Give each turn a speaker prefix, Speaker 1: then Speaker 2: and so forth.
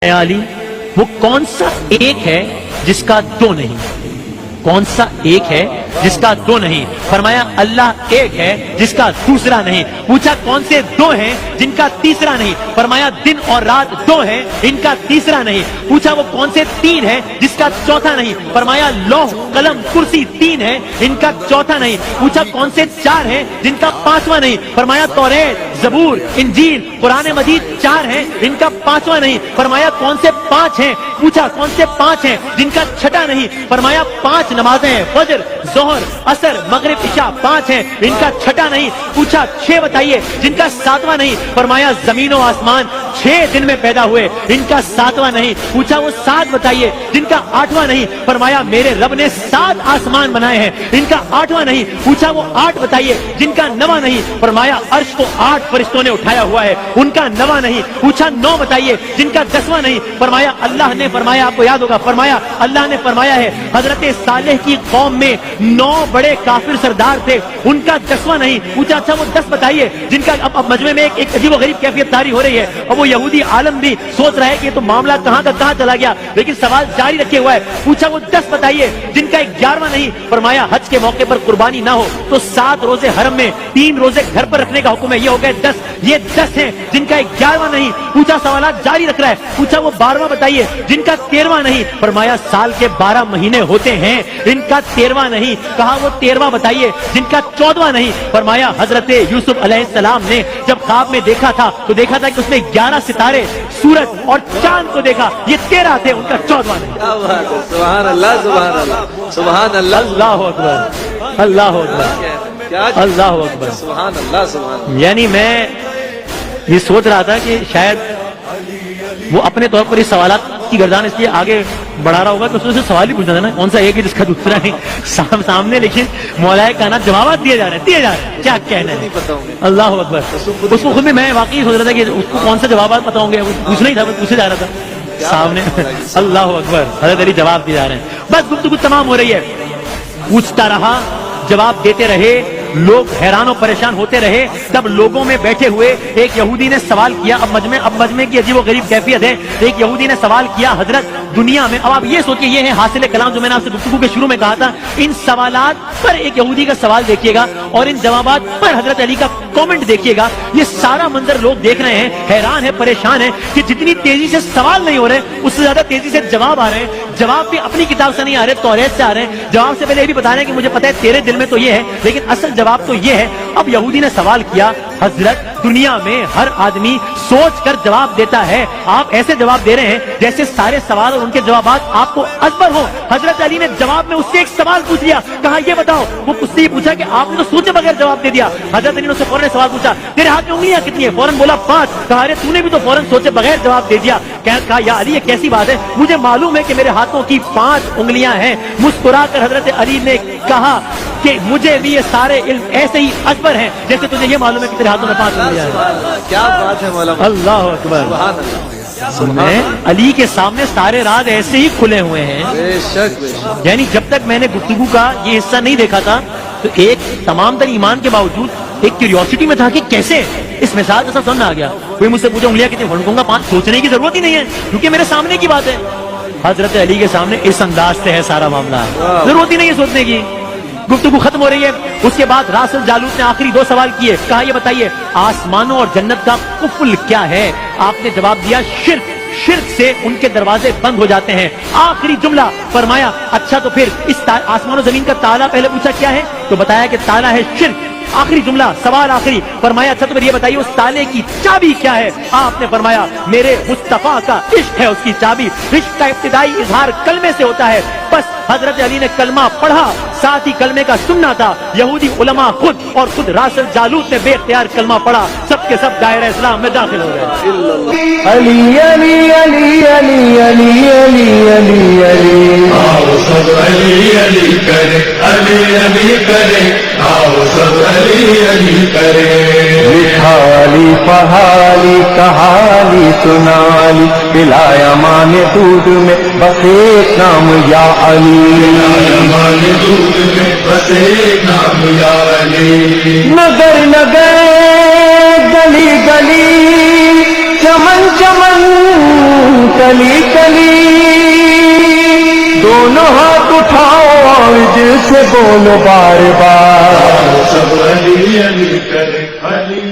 Speaker 1: अली वो कौन सा एक है जिसका दो नहीं? कौन सा एक है जिसका दो नहीं? फरमाया अल्लाह एक है जिसका दूसरा नहीं। पूछा कौन से दो हैं जिनका तीसरा नहीं? फरमाया दिन और रात दो हैं, इनका तीसरा नहीं। पूछा वो कौन से तीन है जिसका चौथा नहीं? फरमाया लौह कलम कुर्सी तीन है, इनका चौथा नहीं। पूछा कौन से चार है जिनका पांचवा नहीं? फरमाया तौरेत जबूर इंजील कुरान मजीद चार हैं, इनका पांचवा नहीं। फरमाया कौन से पांच हैं? पूछा कौन से पांच हैं जिनका छठा नहीं? फरमाया पांच नमाजें हैं, फजर जोहर असर मगरिब इशा पांच हैं, इनका छठा नहीं। पूछा छह बताइए जिनका सातवां नहीं? फरमाया जमीन और आसमान 6 दिन में पैदा हुए, इनका सातवां नहीं। पूछा वो 7 बताइए जिनका आठवां नहीं? फरमाया मेरे रब ने 7 आसमान बनाए हैं, इनका आठवां नहीं। पूछा वो 8 बताइए जिनका नवा नहीं? फरमाया अर्श को 8 फरिश्तों ने उठाया हुआ है, उनका नवा नहीं। पूछा 9 बताइए जिनका 10वां नहीं? फरमाया अल्लाह ने फरमाया, आपको याद होगा, फरमाया अल्लाह ने फरमाया है हजरत सालेह की कौम में 9 बड़े काफिर सरदार थे, उनका 10वां नहीं। पूछा अच्छा वो 10 बताइए जिनका अब मजमे में एक अजीब गरीब कैफियत तारी हो रही है, और वो यहूदी आलम भी सोच रहा है कि ये तो मामला कहां का कहां चला गया, लेकिन सवाल जारी रखे हुआ है। पूछा वो 10 बताइए जिनका 11वां नहीं? फरमाया हज के मौके पर कुर्बानी ना हो तो 7 रोजे हरम में 3 रोजे घर पर रखने का हुक्म है, ये हो गए 10। ये 10 हैं जिनका 11वां नहीं। पूछा सवाल जारी रख रहा है। पूछा वो 12वां बताइए जिनका 13वां नहीं? फरमाया साल के 12 महीने होते हैं, इनका 13वां नहीं। कहा वो 13वां बताइए जिनका 14वां नहीं? फरमाया हजरत यूसुफ अलैहिस्सलाम ने जब ख्वाब में देखा था तो देखा था कि उसने 11 सितारे सूरज और चांद को देखा, ये 13 थे, उनका 14वां नहीं।
Speaker 2: क्या बात है, सुभान अल्लाह सुभान अल्लाह सुभान अल्लाह
Speaker 1: अल्लाह अकबर अल्लाह अकबर
Speaker 2: क्या
Speaker 1: अल्लाह अकबर
Speaker 2: सुभान अल्लाह सुभान।
Speaker 1: यानी मैं ये सोच रहा था कि शायद वो अपने तौर पर इस सवालात की गर्दान इसलिए आगे बढ़ा रहा होगा कि उसमें से सवाल ही पूछना था ना, कौन सा एक है जिसका दूसरा नहीं सामने, लेकिन मौलाए कायनात जवाब दिए जा रहे हैं, क्या कहना है। अल्लाह अकबर। उसको खुद में मैं वाकई सोच रहा था कि उसको कौन सा जवाब पता होंगे, पूछना ही था, पूछे जा रहा था सामने। अल्लाह अकबर, हज़रत अली जवाब दिए जा रहे हैं, बस गुफ्तगू तमाम हो रही है। पूछता रहा, जवाब देते रहे, लोग हैरान और परेशान होते रहे। तब लोगों में बैठे हुए एक यहूदी ने सवाल किया, अब मजमे की अजीब व गरीब कैफियत है। एक यहूदी ने सवाल किया, हजरत दुनिया में, अब आप ये सोचिए ये है हासिल कलाम जो मैंने आपसे गुफ्तगू के शुरू में कहा था, इन सवालात पर एक यहूदी का सवाल देखिएगा और इन जवाबात पर हजरत अली का कमेंट देखिएगा। ये सारा मंजर लोग देख रहे हैं, हैरान है, परेशान है कि जितनी तेजी से सवाल नहीं हो रहे उससे ज्यादा तेजी से जवाब आ रहे हैं। जवाब भी अपनी किताब से नहीं आ रहे, तौरेत से आ रहे हैं। जवाब से पहले ये भी बता रहे हैं कि मुझे पता है तेरे दिल में तो ये है, लेकिन असल जवाब तो ये है। अब यहूदी ने सवाल किया, हजरत दुनिया में हर आदमी सोच कर जवाब देता है, आप ऐसे जवाब दे रहे हैं जैसे सारे सवाल और उनके जवाब आपको अजबर हो। हजरत अली ने जवाब में उससे एक सवाल पूछ लिया, कहा ये बताओ, वो उससे पूछा कि आपने तो सोचे बगैर जवाब दे दिया। हजरत अली ने उससे फौरन सवाल पूछा, तेरे हाथ में उंगलियां कितनी है? फौरन बोला 5। कहा अरे तूने भी तो फौरन सोचे बगैर जवाब दे दिया। कहा या अली ये कैसी बात है, मुझे मालूम है कि मेरे हाथों की 5 उंगलियां हैं। मुस्कुराकर हजरत अली ने कहा कि मुझे भी ये सारे इल्म ऐसे ही अजबर हैं जैसे तुझे ये मालूम है कि तेरे हाथों में 5 उंगलियां हैं।
Speaker 2: क्या बात है मौलाना,
Speaker 1: अल्लाह अकबर। अली के सामने सारे राज ऐसे ही खुले हुए हैं।
Speaker 2: बेशक
Speaker 1: यानी जब तक मैंने गुफ्तगू का ये हिस्सा नहीं देखा था तो एक तमाम तर ईमान के बावजूद एक क्यूरियोसिटी में था कि कैसे इस मिसाल के साथ समझ आ गया। कोई मुझसे पूछा उंगलियां कितनी, कहूंगा 5। सोचने की जरूरत ही नहीं है क्योंकि मेरे सामने की बात है। हजरत अली के सामने इस अंदाज से है सारा मामला, जरूरत ही नहीं है सोचने की। गुफ्तगू खत्म हो रही है। उसके बाद रासुल जालूत ने आखिरी 2 सवाल किए। कहा ये बताइए आसमानों और जन्नत का कुफल क्या है? आपने जवाब दिया शिर्क, शिर्क से उनके दरवाजे बंद हो जाते हैं। आखिरी जुमला फरमाया अच्छा तो फिर इस आसमान और जमीन का ताला, पहले पूछा क्या है तो बताया कि ताला है शिर्क। आखिरी जुमला, सवाल आखिरी, फरमाया अच्छा तो फिर ये बताइए उस ताले की चाबी क्या है? आपने फरमाया मेरे मुस्तफा का इश्क है उसकी चाबी। इश्क का इब्तिदाई इजहार कलमे से होता है। बस हजरत अली ने कलमा पढ़ा, साथ ही कलमे का सुनना था। यहूदी उलमा खुद और खुद रासुल जालूत ने बेख्तियार कलमा पढ़ा, सबके सब दायरा इस्लाम में दाखिल हो गए।
Speaker 3: अली अली अली अली अली अली अली अली,
Speaker 4: आओ सब अली अली करे, अली अली करे, आओ सब अली अली करे।
Speaker 3: लिखाली पहाली कहाली सुनाली, पिलाया माने दूध में बस एक नाम या अली।
Speaker 4: हमारे दूध में बस एक नाम या अली।
Speaker 3: नगर नगर गली गली चमन चमन کلی کلی دونوں ہاتھ اٹھاؤ اور دل سے بولو بار بار
Speaker 4: سب علی علی کرے علی